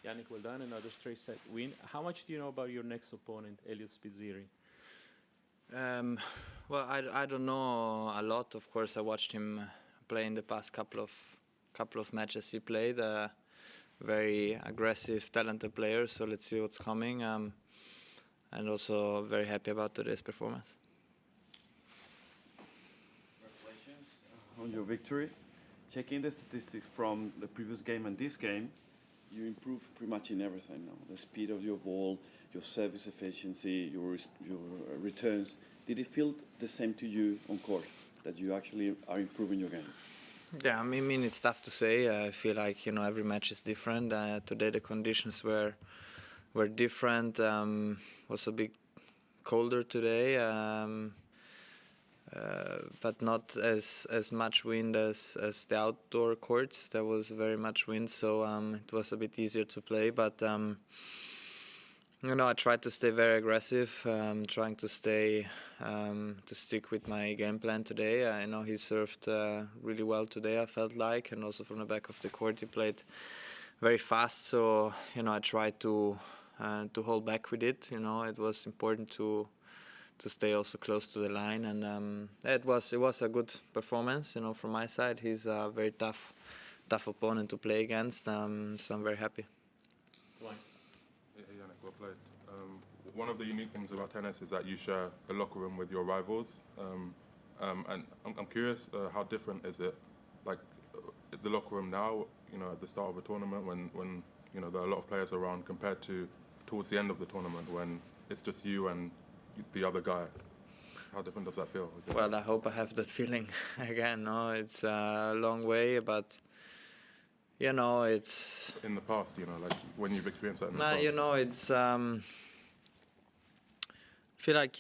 Jannik, well done. Another straight set win. How much do you know about your next opponent, Elliot Spizzirri? Well, I don't know a lot. Of course, I watched him play in the past couple of matches he played. Very aggressive, talented player. So let's see what's coming. And also very happy about today's performance. Congratulations on your victory. Checking the statistics from the previous game and this game, you improved pretty much in everything now. The speed of your ball, your service efficiency, your returns. Did it feel the same to you on court, that you actually are improving your game? Yeah, I mean it's tough to say. I feel like every match is different. Today the conditions were different. Was a bit colder today. But not as much wind as the outdoor courts. There was very much wind, so it was a bit easier to play. But I tried to stay very aggressive, trying to stick with my game plan today. I know he served really well today, I felt like, and also from the back of the court he played very fast. So I tried to hold back with it. It was important to stay also close to the line, and it was a good performance. From my side, he's a very tough opponent to play against. So I'm very happy. Hey, Jannik, well played. One of the unique things about tennis is that you share a locker room with your rivals, and I'm curious, how different is it, like the locker room now, at the start of a tournament when there are a lot of players around, compared to towards the end of the tournament when it's just you and the other guy? How different does that feel? Well, I hope I have that feeling again. No, it's a long way, but it's in the past, like when you've experienced that in the past. it's I feel like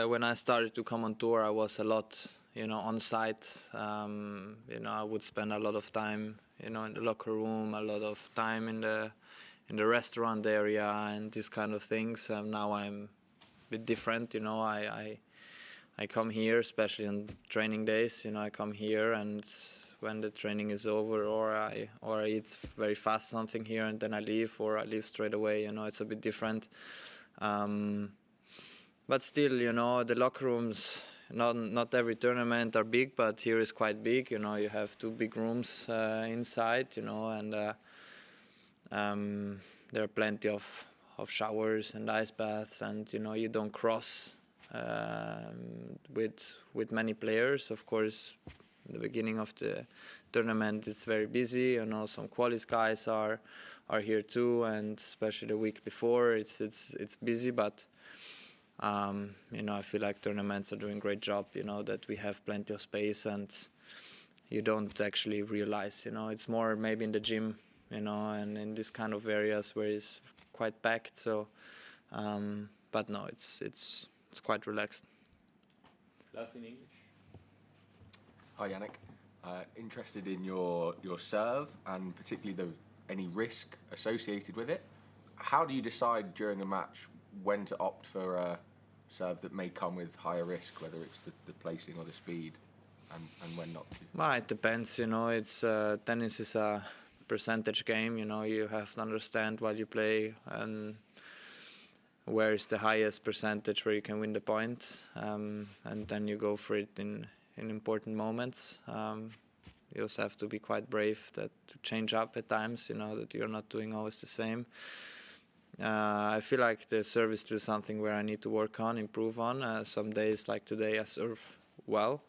when I started to come on tour, I was a lot on site. I would spend a lot of time in the locker room, a lot of time in the restaurant area and these kind of things. Now I'm bit different. I come here, especially on training days. I come here, and when the training is over, or I eat very fast something here and then I leave, or I leave straight away. It's a bit different. But still, the locker rooms, not every tournament are big, but here is quite big. You have 2 big rooms inside. And there are plenty of showers and ice baths, and you don't cross with many players. Of course, in the beginning of the tournament it's very busy. Some qualis guys are here too, and especially the week before it's busy. But I feel like tournaments are doing a great job. That we have plenty of space, and you don't actually realize. It's more maybe in the gym. And in this kind of areas where it's quite packed. So, but no, it's quite relaxed. Last in English. Hi, Jannik. Interested in your serve, and particularly any risk associated with it. How do you decide during a match when to opt for a serve that may come with higher risk, whether it's the placing or the speed, and when not to? Well, it depends. It's tennis is a percentage game. You have to understand while you play and where is the highest percentage where you can win the point, and then you go for it in important moments. You also have to be quite brave to change up at times, that you're not doing always the same. I feel like the serve is still something where I need to work on, improve on. Some days like today I serve well.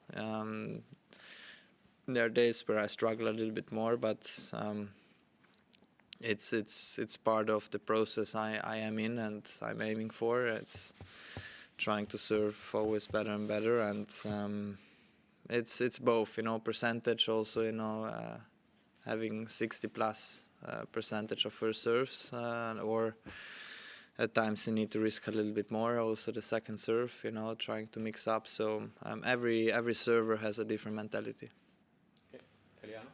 There are days where I struggle a little bit more, but it's part of the process I am in and I'm aiming for. It's trying to serve always better and better, and it's both, percentage also, having 60+ percentage of first serves, or at times you need to risk a little bit more, also the second serve, trying to mix up. So every server has a different mentality. Okay. Italiano.